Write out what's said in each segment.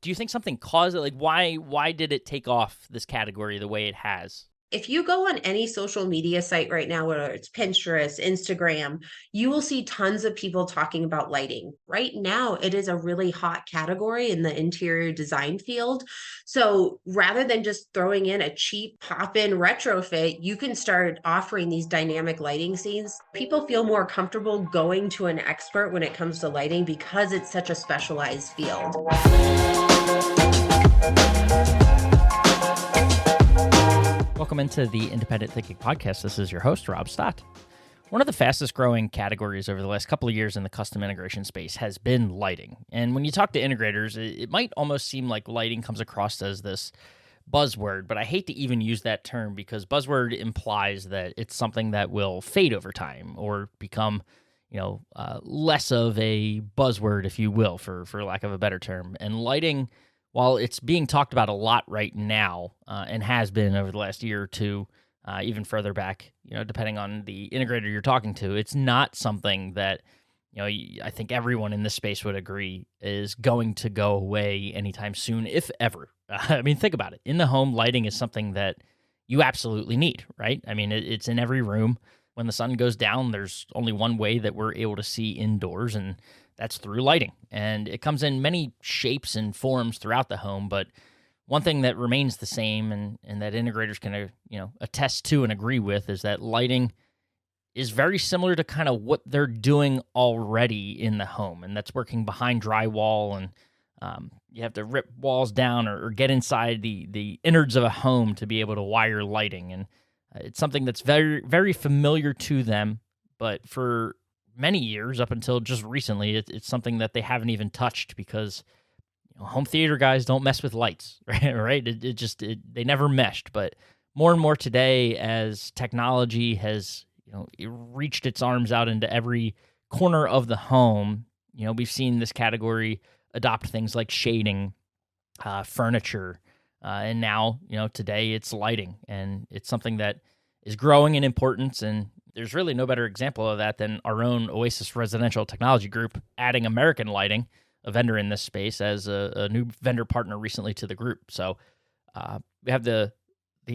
do you think something caused it? Like, why did it take off this category the way it has? If you go on any social media site right now, whether it's Pinterest, Instagram, you will see tons of people talking about lighting. Right now, it is a really hot category in the interior design field. So rather than just throwing in a cheap pop in retrofit, you can start offering these dynamic lighting scenes. People feel more comfortable going to an expert when it comes to lighting because it's such a specialized field. Welcome into the Independent Thinking Podcast. This is your host, Rob Stott. One of the fastest growing categories over the last couple of years in the custom integration space has been lighting. And when you talk to integrators, it might almost seem like lighting comes across as this buzzword, but I hate to even use that term because buzzword implies that it's something that will fade over time or become, less of a buzzword, if you will, for lack of a better term. And lighting, while it's being talked about a lot right now and has been over the last year or two, even further back, depending on the integrator you're talking to, it's not something that, I think everyone in this space would agree is going to go away anytime soon, if ever. I mean, think about it. In the home, lighting is something that you absolutely need, right? I mean, it's in every room. When the sun goes down, there's only one way that we're able to see indoors, and that's through lighting. And it comes in many shapes and forms throughout the home, but one thing that remains the same and that integrators can attest to and agree with is that lighting is very similar to kind of what they're doing already in the home, and that's working behind drywall, and you have to rip walls down or get inside the innards of a home to be able to wire lighting. And it's something that's very, very familiar to them, but for many years, up until just recently, it's something that they haven't even touched because home theater guys don't mess with lights, right? They never meshed. But more and more today, as technology has it reached its arms out into every corner of the home, we've seen this category adopt things like shading, furniture, and now today it's lighting, and it's something that is growing in importance. And there's really no better example of that than our own Oasis Residential Technology Group adding American Lighting, a vendor in this space, as a new vendor partner recently to the group. So we have the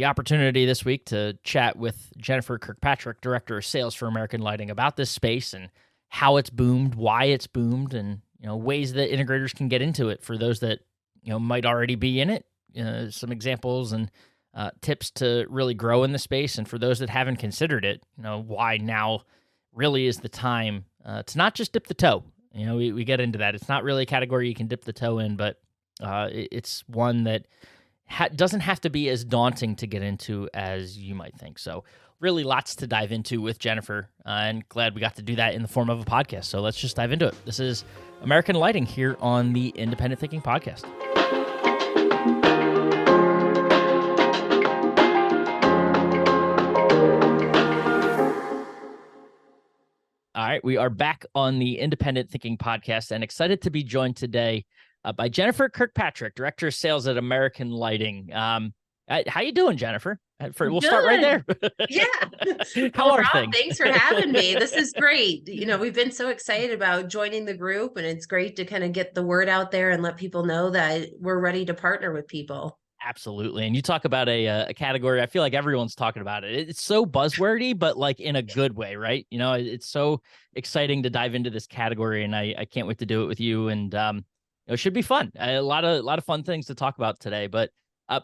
opportunity this week to chat with Jennifer Kirkpatrick, Director of Sales for American Lighting, about this space and how it's boomed, why it's boomed, and ways that integrators can get into it for those that might already be in it. Some examples and tips to really grow in the space, and for those that haven't considered it, why now really is the time to not just dip the toe. We get into that. It's not really a category you can dip the toe in, but it's one that doesn't have to be as daunting to get into as you might think. So really lots to dive into with Jennifer, and glad we got to do that in the form of a podcast. So let's just dive into it. This is American Lighting here on the Independent Thinking Podcast. All right, we are back on the Independent Thinking Podcast and excited to be joined today by Jennifer Kirkpatrick, Director of Sales at American Lighting. How you doing, Jennifer? We'll start right there. Yeah. How Well, are Rob, things? thanks for having me. This is great. We've been so excited about joining the group, and it's great to kind of get the word out there and let people know that we're ready to partner with people. Absolutely. And you talk about a category, I feel like everyone's talking about it. It's so buzzwordy, but like in a good way, right? It's so exciting to dive into this category, and I can't wait to do it with you. And it should be fun. A lot of fun things to talk about today. But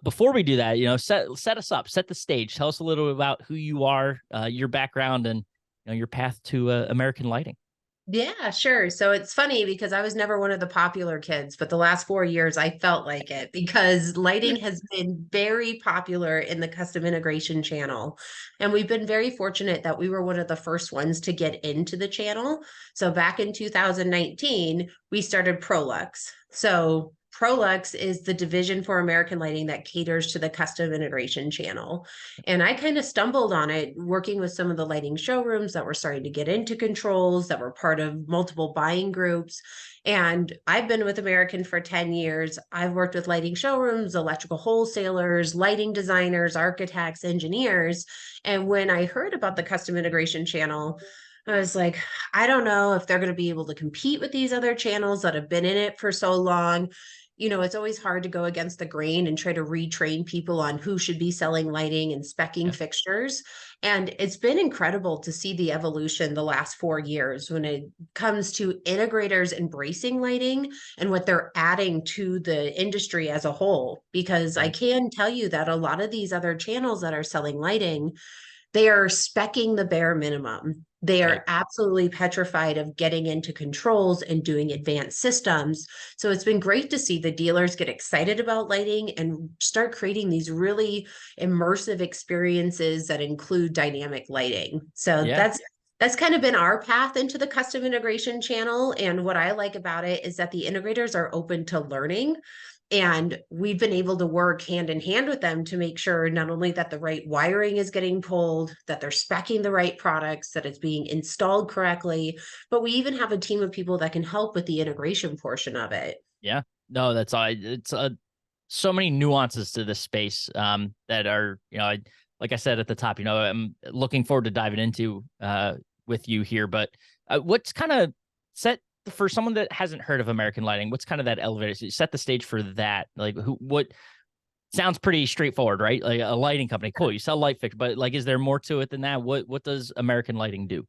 before we do that, set us up, set the stage. Tell us a little bit about who you are, your background, and your path to American Lighting. Yeah, sure. So it's funny because I was never one of the popular kids, but the last 4 years I felt like it because lighting has been very popular in the custom integration channel. And we've been very fortunate that we were one of the first ones to get into the channel. So back in 2019, we started Prolux. So Prolux is the division for American Lighting that caters to the custom integration channel. And I kind of stumbled on it working with some of the lighting showrooms that were starting to get into controls, that were part of multiple buying groups. And I've been with American for 10 years. I've worked with lighting showrooms, electrical wholesalers, lighting designers, architects, engineers. And when I heard about the custom integration channel, I was like, I don't know if they're going to be able to compete with these other channels that have been in it for so long. it's always hard to go against the grain and try to retrain people on who should be selling lighting and Yeah. specing fixtures. And it's been incredible to see the evolution the last 4 years when it comes to integrators embracing lighting and what they're adding to the industry as a whole. Because I Right. can tell you that a lot of these other channels that are selling lighting, they are specing the bare minimum. They Right. are absolutely petrified of getting into controls and doing advanced systems. So it's been great to see the dealers get excited about lighting and start creating these really immersive experiences that include dynamic lighting. So Yeah. that's kind of been our path into the custom integration channel. And what I like about it is that the integrators are open to learning. And we've been able to work hand in hand with them to make sure not only that the right wiring is getting pulled, that they're speccing the right products, that it's being installed correctly, but we even have a team of people that can help with the integration portion of it. Yeah. No, that's all. It's so many nuances to this space that are, like I said at the top, I'm looking forward to diving into with you here. But what's kind of set for someone that hasn't heard of American Lighting? What's kind of that elevator? So you set the stage for that. Like, what sounds pretty straightforward, right? Like a lighting company, cool. You sell light fixtures, but like, is there more to it than that? What does American Lighting do?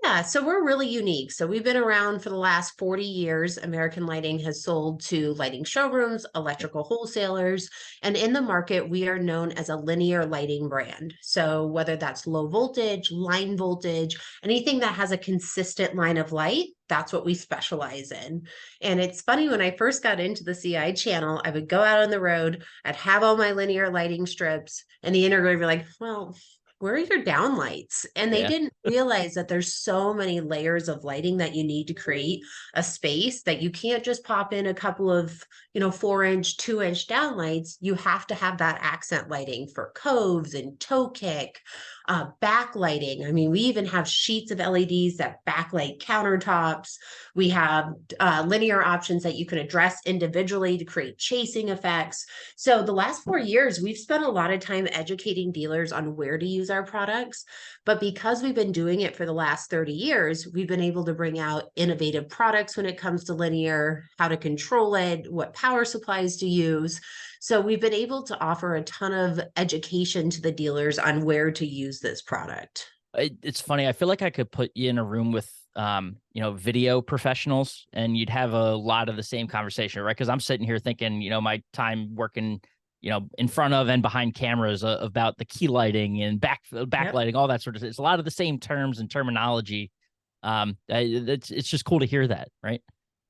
Yeah, so we're really unique. So we've been around for the last 40 years. American Lighting has sold to lighting showrooms, Yep. electrical wholesalers, and in the market, we are known as a linear lighting brand. So whether that's low voltage, line voltage, anything that has a consistent line of light, that's what we specialize in. And it's funny, when I first got into the CI channel, I would go out on the road, I'd have all my linear lighting strips, and the integrator would be like, well, where are your downlights? And they Yeah. didn't realize that there's so many layers of lighting that you need to create a space, that you can't just pop in a couple of, 4-inch, 2-inch downlights. You have to have that accent lighting for coves and toe kick, backlighting. I mean, we even have sheets of LEDs that backlight countertops. We have linear options that you can address individually to create chasing effects. So the last 4 years, we've spent a lot of time educating dealers on where to use our products. But because we've been doing it for the last 30 years, we've been able to bring out innovative products when it comes to linear, how to control it, what power supplies to use. So we've been able to offer a ton of education to the dealers on where to use this product. It's funny. I feel like I could put you in a room with, video professionals, and you'd have a lot of the same conversation, right? Because I'm sitting here thinking, my time working, in front of and behind cameras about the key lighting and Yep. backlighting, all that sort of. It's a lot of the same terms and terminology. It's just cool to hear that, right?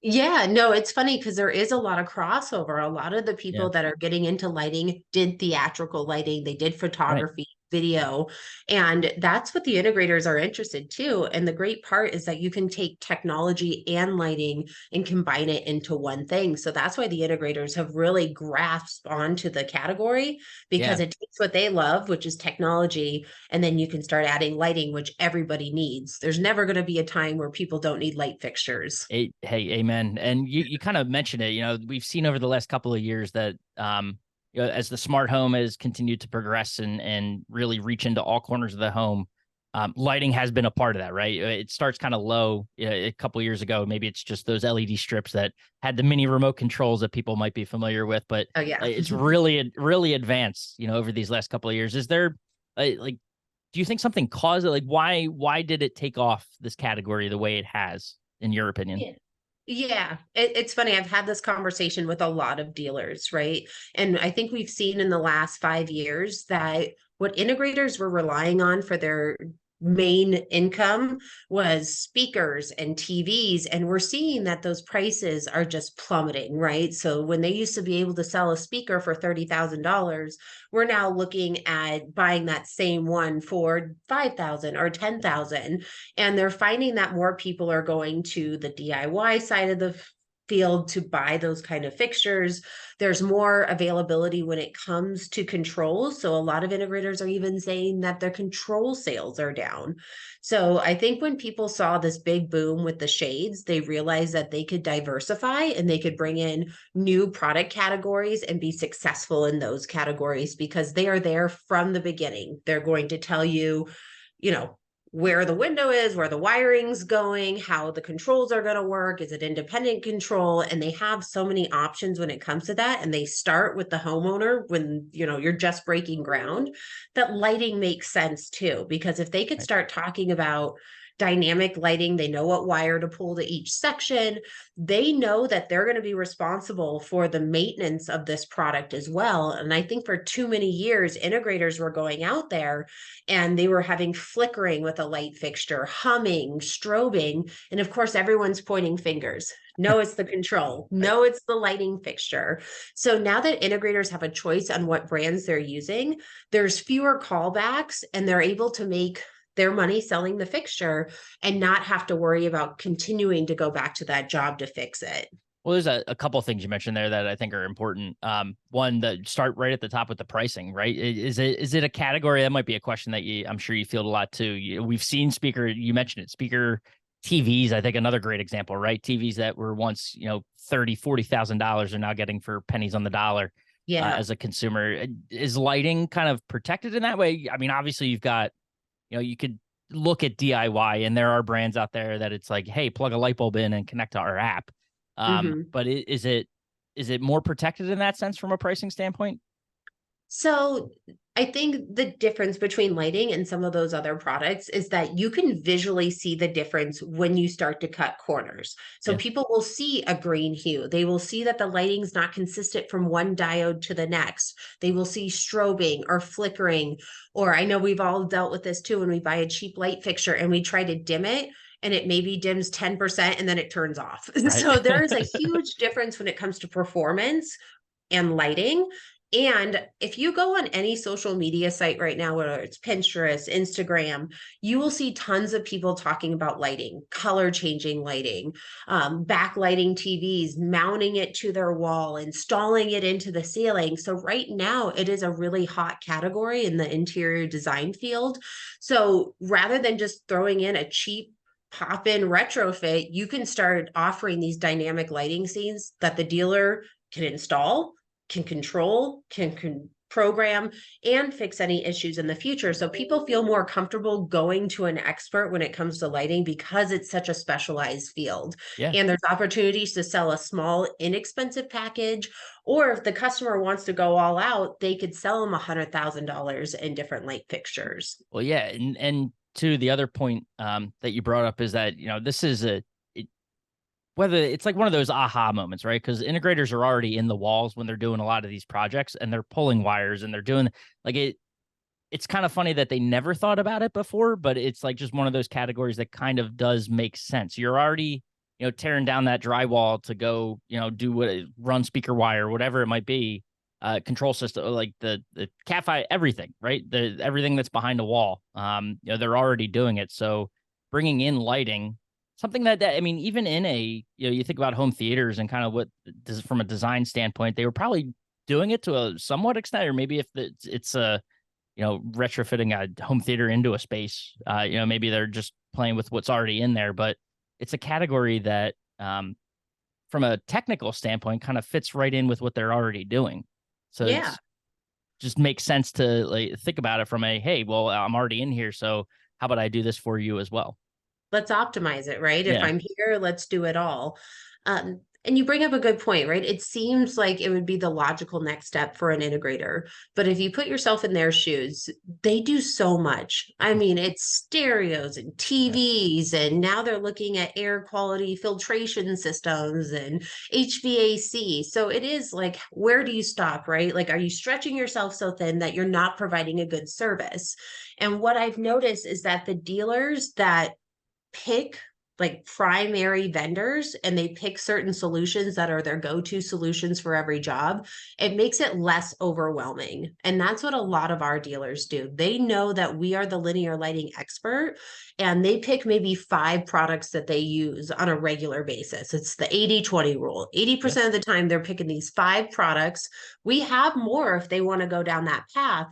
Yeah, no, it's funny because there is a lot of crossover. A lot of the Yeah. people that are getting into lighting did theatrical lighting, they did Right. photography, video, and that's what the integrators are interested too. And the great part is that you can take technology and lighting and combine it into one thing. So that's why the integrators have really grasped onto the category, because Yeah. it takes what they love, which is technology, and then you can start adding lighting, which everybody needs. There's never going to be a time where people don't need light fixtures. Hey, amen. And you kind of mentioned it. We've seen over the last couple of years that as the smart home has continued to progress and really reach into all corners of the home, lighting has been a part of that, right? It starts kind of low. A couple of years ago, maybe it's just those LED strips that had the mini remote controls that people might be familiar with, but Oh yeah. it's really advanced. Over these last couple of years. Is there like, do you think something caused it? Like, why did it take off this category the way it has, in your opinion? Yeah. Yeah, it's funny. I've had this conversation with a lot of dealers, right? And I think we've seen in the last 5 years that what integrators were relying on for their main income was speakers and TVs. And we're seeing that those prices are just plummeting, right? So when they used to be able to sell a speaker for $30,000, we're now looking at buying that same one for 5,000 or 10,000. And they're finding that more people are going to the DIY side of the field to buy those kind of fixtures. There's more availability when it comes to controls. So a lot of integrators are even saying that their control sales are down. So I think when people saw this big boom with the shades, they realized that they could diversify and they could bring in new product categories and be successful in those categories because they are there from the beginning. They're going to tell you, you know, where the window is, where the wiring's going, how the controls are going to work. Is it independent control? And they have so many options when it comes to that. And they start with the homeowner when, you're just breaking ground. That lighting makes sense too, because if they could Right. start talking about dynamic lighting, they know what wire to pull to each section. They know that they're going to be responsible for the maintenance of this product as well. And I think for too many years, integrators were going out there and they were having flickering with a light fixture, humming, strobing. And of course, everyone's pointing fingers. No, it's the control. Right. No, it's the lighting fixture. So now that integrators have a choice on what brands they're using, there's fewer callbacks and they're able to make their money selling the fixture and not have to worry about continuing to go back to that job to fix it. Well, there's a couple of things you mentioned there that I think are important. One, that start right at the top with the pricing, right? Is it a category? That might be a question that I'm sure you field a lot too. We've seen you mentioned it, speaker TVs, I think another great example, right? TVs that were once, $30,000-$40,000 are now getting for pennies on the dollar Yeah. as a consumer. Is lighting kind of protected in that way? I mean, obviously you've got, you could look at DIY and there are brands out there that it's like, hey, plug a light bulb in and connect to our app. Mm-hmm. But is it more protected in that sense from a pricing standpoint? So I think the difference between lighting and some of those other products is that you can visually see the difference when you start to cut corners. So Yeah. people will see a green hue. They will see that the lighting's not consistent from one diode to the next. They will see strobing or flickering. Or I know we've all dealt with this too when we buy a cheap light fixture and we try to dim it and it maybe dims 10% and then it turns off. Right. So there is a huge difference when it comes to performance and lighting. And if you go on any social media site right now, whether it's Pinterest, Instagram, you will see tons of people talking about lighting, color changing lighting, backlighting TVs, mounting it to their wall, installing it into the ceiling. So right now it is a really hot category in the interior design field. So rather than just throwing in a cheap pop in retrofit, you can start offering these dynamic lighting scenes that the dealer can install, can control, can program, and fix any issues in the future. So people feel more comfortable going to an expert when it comes to lighting because it's such a specialized field. Yeah. And there's opportunities to sell a small, inexpensive package. Or if the customer wants to go all out, they could sell them $100,000 in different light fixtures. Well, yeah, and to the other point that you brought up is that this is whether it's like one of those aha moments, right? Because integrators are already in the walls when they're doing a lot of these projects and they're pulling wires and they're doing like it. It's kind of funny that they never thought about it before, but it's like just one of those categories that kind of does make sense. You're already, tearing down that drywall to go, do what run speaker wire, whatever it might be, control system, like the Cat5, everything, right? Everything that's behind a wall. They're already doing it. So bringing in lighting, something that I mean, even in you think about home theaters and kind of what does from a design standpoint, they were probably doing it to a somewhat extent, or maybe if it's a retrofitting a home theater into a space, maybe they're just playing with what's already in there, but it's a category that, from a technical standpoint, kind of fits right in with what they're already doing. So Yeah. it's just makes sense to like think about it from hey, well, I'm already in here, so how about I do this for you as well? Let's optimize it, right? If Yeah. I'm here, let's do it all. And you bring up a good point, right? It seems like it would be the logical next step for an integrator. But if you put yourself in their shoes, they do so much. I mean, it's stereos and Yeah. TVs, and now they're looking at air quality filtration systems and HVAC. So it is like, where do you stop, right? Like, are you stretching yourself so thin that you're not providing a good service? And what I've noticed is that the dealers that pick like primary vendors and they pick certain solutions that are their go-to solutions for every job, it makes it less overwhelming. And that's what a lot of our dealers do. They know that we are the linear lighting expert and they pick maybe 5 products that they use on a regular basis. It's the 80-20 rule. Yeah. 80% of the time they're picking these 5 products. We have more if they want to go down that path.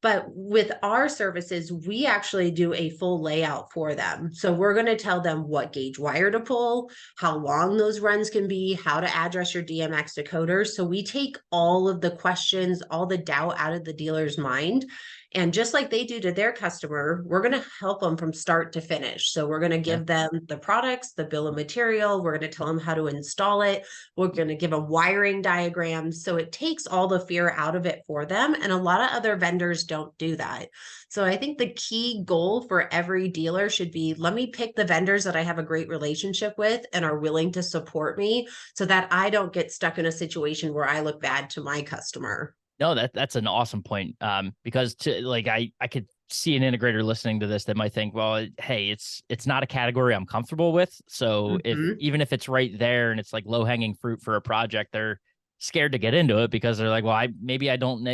But with our services, we actually do a full layout for them. So we're going to tell them what gauge wire to pull, how long those runs can be, how to address your DMX decoder. So we take all of the questions, all the doubt out of the dealer's mind. And just like they do to their customer, we're going to help them from start to finish. So we're going to Yeah. give them the products, the bill of material. We're going to tell them how to install it. We're going to give them wiring diagrams. So it takes all the fear out of it for them. And a lot of other vendors don't do that. So I think the key goal for every dealer should be, let me pick the vendors that I have a great relationship with and are willing to support me so that I don't get stuck in a situation where I look bad to my customer. No, that's an awesome point. Because I could see an integrator listening to this that might think, well, hey, it's not a category I'm comfortable with. So if Mhm. even if it's right there and it's like low hanging fruit for a project, they're scared to get into it because they're like, well, maybe I don't,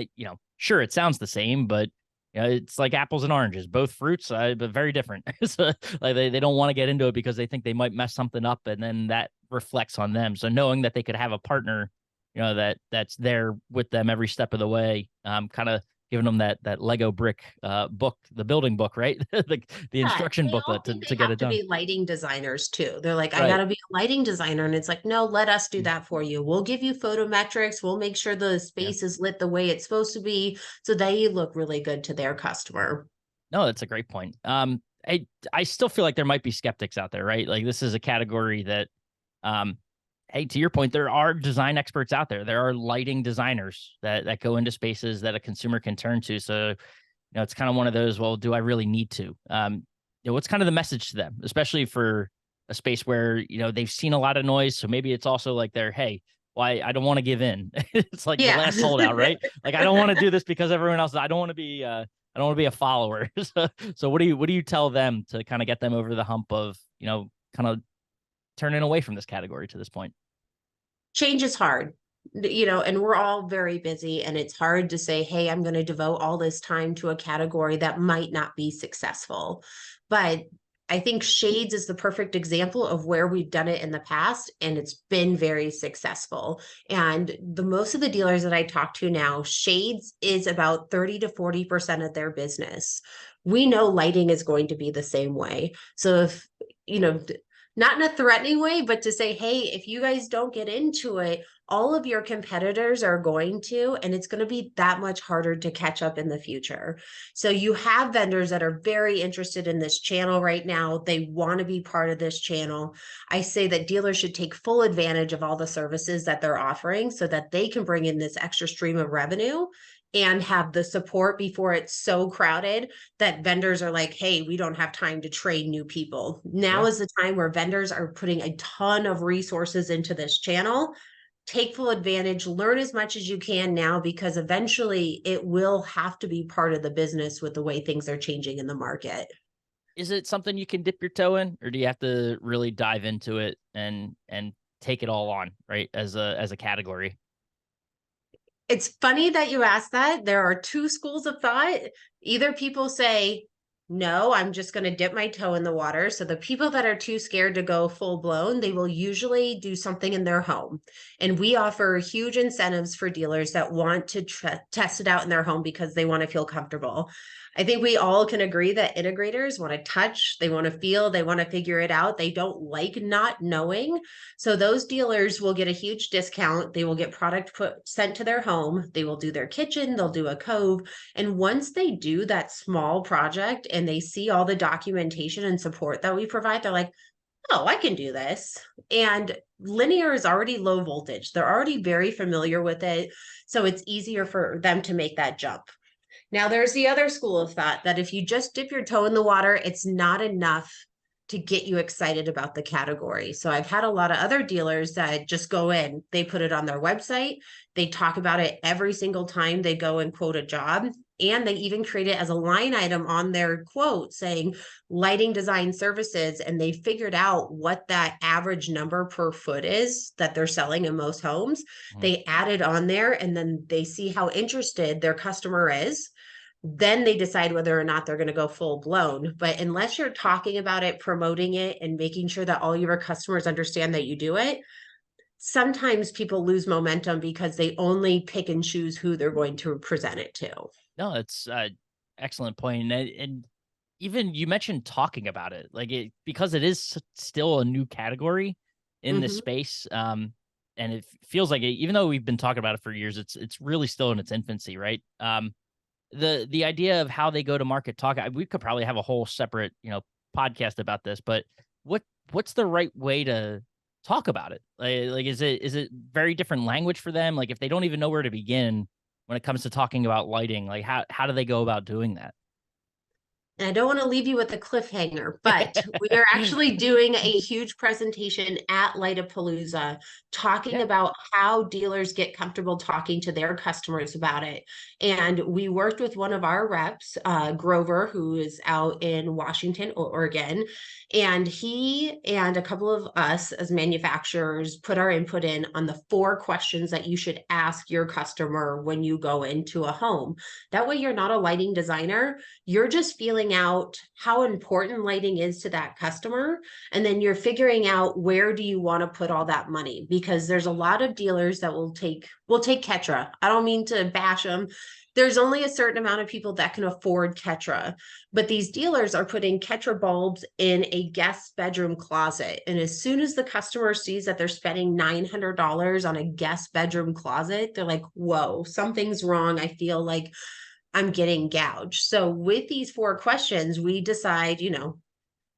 sure, it sounds the same, but it's like apples and oranges, both fruits, but very different. So like they don't want to get into it because they think they might mess something up, and then that reflects on them. So knowing that they could have a partner that's there with them every step of the way, kind of giving them that Lego brick book, the building book, right? The Yeah, instruction they all booklet think to they get have it to done. be lighting designers too. They're like, I got Right. to be a lighting designer. And it's like, no, let us do that for you. We'll give you photometrics. We'll make sure the Yeah. space is lit the way it's supposed to be so they look really good to their customer. No, that's a great point. I still feel like there might be skeptics out there, right? Like this is a category that, um, hey, to your point, there are design experts out there. There are lighting designers that go into spaces that a consumer can turn to. So it's kind of one of those, well, do I really need to? What's kind of the message to them, especially for a space where, they've seen a lot of noise. So maybe it's also like they're, hey, well, I don't want to give in. It's like the Yeah. last holdout, right? Like, I don't want to do this because everyone else, I don't want to be, I don't want to be a follower. So what do you tell them to kind of get them over the hump of, kind of turning away from this category to this point? Change is hard, and we're all very busy, and it's hard to say, hey, I'm going to devote all this time to a category that might not be successful. But I think shades is the perfect example of where we've done it in the past and it's been very successful. And the most of the dealers that I talk to now, shades is about 30 to 40% of their business. We know lighting is going to be the same way. So if, you know, not in a threatening way, but to say, hey, if you guys don't get into it, all of your competitors are going to, and it's going to be that much harder to catch up in the future. So you have vendors that are very interested in this channel right now. They want to be part of this channel. I say that dealers should take full advantage of all the services that they're offering so that they can bring in this extra stream of revenue and have the support before it's so crowded that vendors are like, hey, we don't have time to train new people. Now Yeah. is the time where vendors are putting a ton of resources into this channel. Take full advantage, learn as much as you can now, because eventually it will have to be part of the business with the way things are changing in the market. Is it something you can dip your toe in, or do you have to really dive into it and take it all on, right? As a category. It's funny that you asked that. There are two schools of thought. Either people say, no, I'm just going to dip my toe in the water. So the people that are too scared to go full blown, they will usually do something in their home. And we offer huge incentives for dealers that want to test it out in their home because they want to feel comfortable. I think we all can agree that integrators want to touch, they want to feel, they want to figure it out. They don't like not knowing. So those dealers will get a huge discount. They will get product sent to their home. They will do their kitchen, they'll do a cove. And once they do that small project and they see all the documentation and support that we provide, they're like, oh, I can do this. And linear is already low voltage. They're already very familiar with it. So it's easier for them to make that jump. Now, there's the other school of thought that if you just dip your toe in the water, it's not enough to get you excited about the category. So I've had a lot of other dealers that just go in, they put it on their website, they talk about it every single time they go and quote a job. And they even create it as a line item on their quote saying lighting design services. And they figured out what that average number per foot is that they're selling in most homes. Mhm. They add it on there and then they see how interested their customer is. Then they decide whether or not they're going to go full blown. But unless you're talking about it, promoting it, and making sure that all your customers understand that you do it, sometimes people lose momentum because they only pick and choose who they're going to present it to. No, it's excellent point. And even you mentioned talking about it, like it because it is still a new category in this Mhm. space. And it feels like it, even though we've been talking about it for years, it's really still in its infancy, right? the idea of how they go to market talk, we could probably have a whole separate, podcast about this, but what what's the right way to talk about it? Like is it very different language for them? Like if they don't even know where to begin when it comes to talking about lighting, like how do they go about doing that? And I don't want to leave you with a cliffhanger, but we are actually doing a huge presentation at Lightapalooza talking Yeah. about how dealers get comfortable talking to their customers about it. And we worked with one of our reps, Grover, who is out in Washington, Oregon. And he and a couple of us as manufacturers put our input in on the 4 questions that you should ask your customer when you go into a home. That way, you're not a lighting designer, you're just feeling out how important lighting is to that customer, and then you're figuring out where do you want to put all that money, because there's a lot of dealers that will take Ketra. I don't mean to bash them. There's only a certain amount of people that can afford Ketra, but these dealers are putting Ketra bulbs in a guest bedroom closet, and as soon as the customer sees that they're spending $900 on a guest bedroom closet, they're like, whoa, something's wrong. I feel like I'm getting gouged. So with these 4 questions, we decide,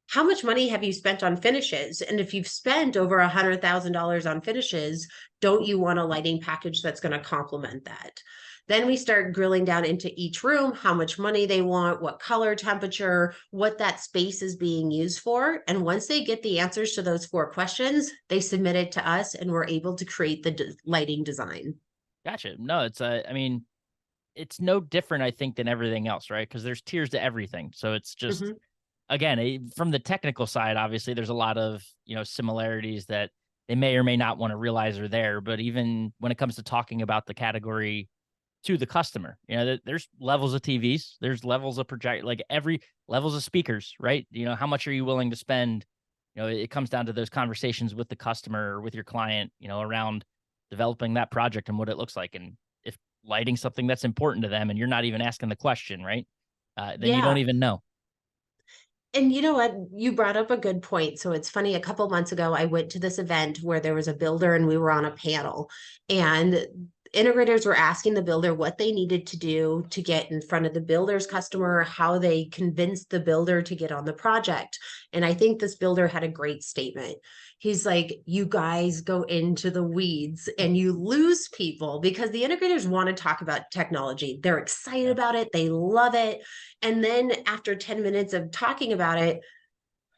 how much money have you spent on finishes? And if you've spent over $100,000 on finishes, don't you want a lighting package that's going to complement that? Then we start grilling down into each room, how much money they want, what color, temperature, what that space is being used for. And once they get the answers to those 4 questions, they submit it to us and we're able to create the lighting design. Gotcha. No, I mean, it's no different, I think, than everything else, right? Because there's tiers to everything. So it's just, Mhm. again, from the technical side, obviously, there's a lot of, similarities that they may or may not want to realize are there. But even when it comes to talking about the category to the customer, there's levels of TVs, there's levels of project, like every levels of speakers, right? How much are you willing to spend? It comes down to those conversations with the customer or with your client, around developing that project and what it looks like. And if lighting something that's important to them and you're not even asking the question, right? Then you don't Yeah. even know. And you know what? You brought up a good point. So it's funny, a couple months ago, I went to this event where there was a builder and we were on a panel, and integrators were asking the builder what they needed to do to get in front of the builder's customer, how they convinced the builder to get on the project. And I think this builder had a great statement. He's like, you guys go into the weeds and you lose people because the integrators want to talk about technology. They're excited Yeah. about it, they love it. And then after 10 minutes of talking about it,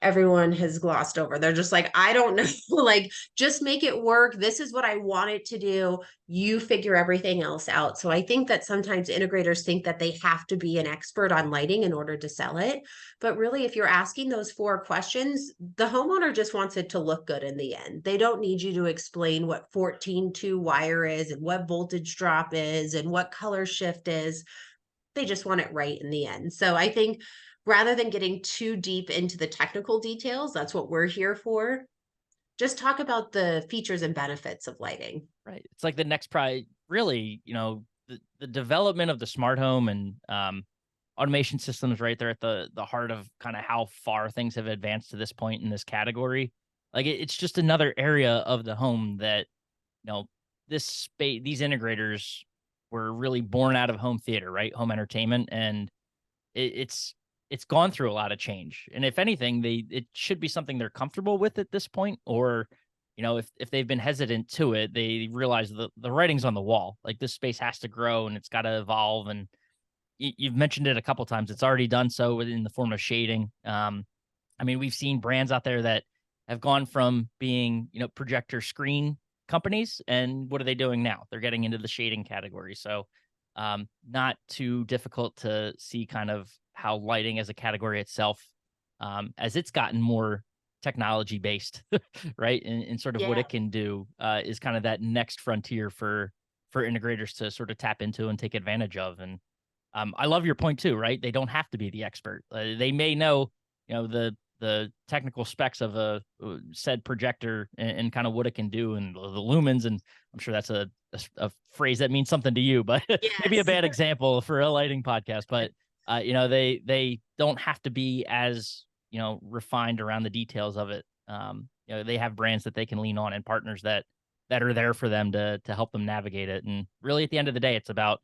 everyone has glossed over. They're just like, I don't know, like, just make it work. This is what I want it to do. You figure everything else out. So I think that sometimes integrators think that they have to be an expert on lighting in order to sell it. But really, if you're asking those 4 questions, the homeowner just wants it to look good in the end. They don't need you to explain what 14-2 wire is and what voltage drop is and what color shift is. They just want it right in the end. So I think rather than getting too deep into the technical details, that's what we're here for. Just talk about the features and benefits of lighting. Right. It's like the next probably really, the development of the smart home and automation systems, right? They're at the heart of kind of how far things have advanced to this point in this category. Like it's just another area of the home that, you know, this space, these integrators were really born out of home theater, right? Home entertainment. And it's gone through a lot of change. And if anything, it should be something they're comfortable with at this point, or if they've been hesitant to it, they realize the writing's on the wall. Like this space has to grow and it's got to evolve. And you've mentioned it a couple times. It's already done so in the form of shading. I mean, we've seen brands out there that have gone from being, projector screen companies, and what are they doing now? They're getting into the shading category. So, not too difficult to see kind of how lighting as a category itself, as it's gotten more technology based, right? And sort of what Yeah. it can do, is kind of that next frontier for integrators to sort of tap into and take advantage of. And I love your point too, right? They don't have to be the expert. They may know, the technical specs of a said projector and kind of what it can do and the lumens. And I'm sure that's a phrase that means something to you, but maybe a Yes. bad example for a lighting podcast. But they don't have to be as refined around the details of it. They have brands that they can lean on and partners that are there for them to help them navigate it. And really, at the end of the day, it's about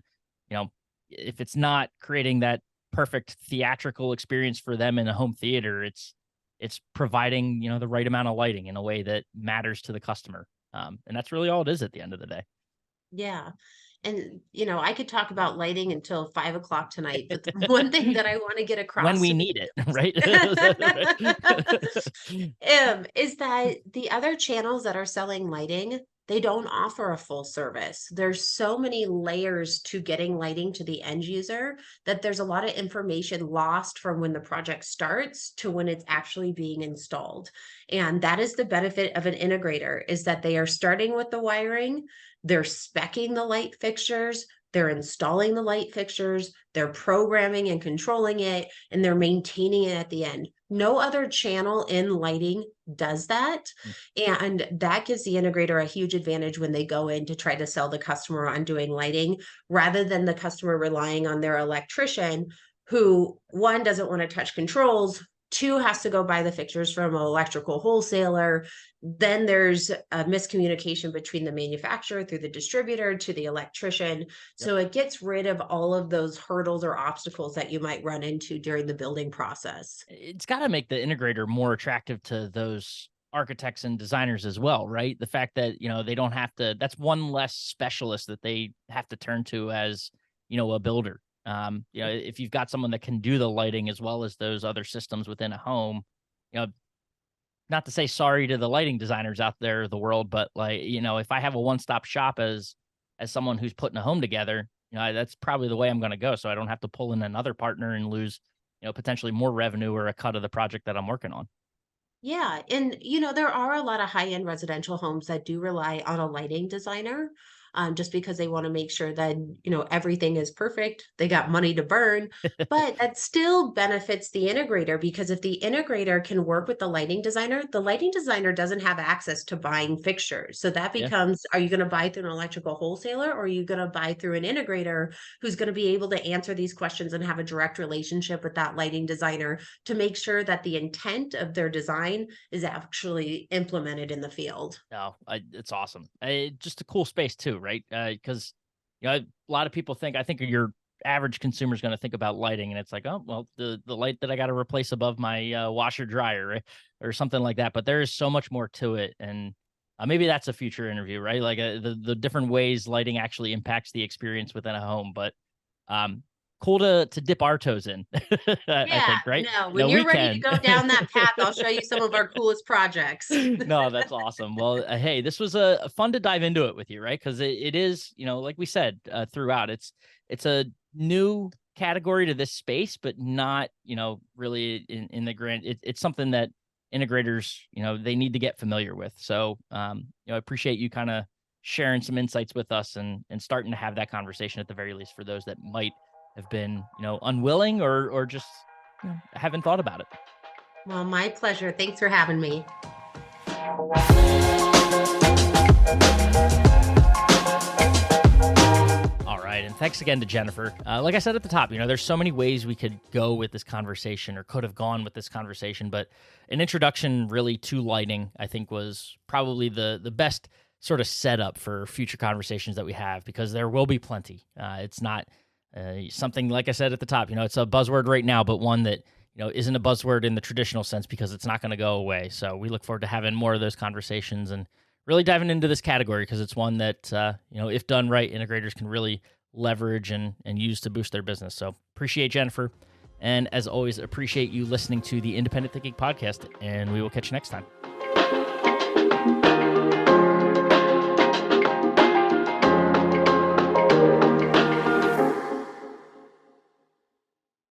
you know if it's not creating that perfect theatrical experience for them in a home theater, it's providing, the right amount of lighting in a way that matters to the customer. And that's really all it is at the end of the day. Yeah. And, I could talk about lighting until 5 o'clock tonight, but the one thing that I want to get When across we to need it, right? is that the other channels that are selling lighting, they don't offer a full service. There's so many layers to getting lighting to the end user that there's a lot of information lost from when the project starts to when it's actually being installed. And that is the benefit of an integrator, is that they are starting with the wiring, they're speccing the light fixtures, they're installing the light fixtures, they're programming and controlling it, and they're maintaining it at the end. No other channel in lighting does that. And that gives the integrator a huge advantage when they go in to try to sell the customer on doing lighting, rather than the customer relying on their electrician, who, one, doesn't want to touch controls, two, has to go buy the fixtures from an electrical wholesaler. Then there's a miscommunication between the manufacturer through the distributor to the electrician. Yep. So it gets rid of all of those hurdles or obstacles that you might run into during the building process. It's got to make the integrator more attractive to those architects and designers as well, right? The fact that, they don't have to, that's one less specialist that they have to turn to as, a builder. If you've got someone that can do the lighting as well as those other systems within a home, you know, not to say sorry to the lighting designers out there of the world, but like, if I have a one-stop shop as someone who's putting a home together, that's probably the way I'm going to go. So I don't have to pull in another partner and lose, potentially more revenue or a cut of the project that I'm working on. Yeah. And, there are a lot of high-end residential homes that do rely on a lighting designer, just because they want to make sure that, everything is perfect. They got money to burn, but that still benefits the integrator, because if the integrator can work with the lighting designer doesn't have access to buying fixtures. So that Yeah. becomes, are you going to buy through an electrical wholesaler, or are you going to buy through an integrator who's going to be able to answer these questions and have a direct relationship with that lighting designer to make sure that the intent of their design is actually implemented in the field? No, it's awesome. Just a cool space too, right? Because a lot of people think, I think your average consumer is going to think about lighting, and it's like, oh, well, the light that I got to replace above my washer dryer, right? Or something like that. But there is so much more to it, and maybe that's a future interview, right? Like the different ways lighting actually impacts the experience within a home. But um, cool to dip our toes in, I Yeah, think, right? no, when you're We ready to can. go down that path, I'll show you some of our coolest projects. No, that's awesome. Well, hey, this was fun to dive into it with you, right? Because it is, like we said throughout, it's a new category to this space, but not, really in the grand. It's something that integrators, they need to get familiar with. So, I appreciate you kind of sharing some insights with us and starting to have that conversation at the very least for those that might have been, unwilling or just haven't thought about it. Well, my pleasure. Thanks for having me. All right. And thanks again to Jennifer. Like I said at the top, there's so many ways we could go with this conversation or could have gone with this conversation, but an introduction really to lighting, I think, was probably the best sort of setup for future conversations that we have, because there will be plenty. It's not something, like I said at the top, it's a buzzword right now, but one that, isn't a buzzword in the traditional sense, because it's not going to go away. So we look forward to having more of those conversations and really diving into this category, because it's one that, if done right, integrators can really leverage and use to boost their business. So appreciate Jennifer. And as always, appreciate you listening to the Independent Thinking Podcast, and we will catch you next time.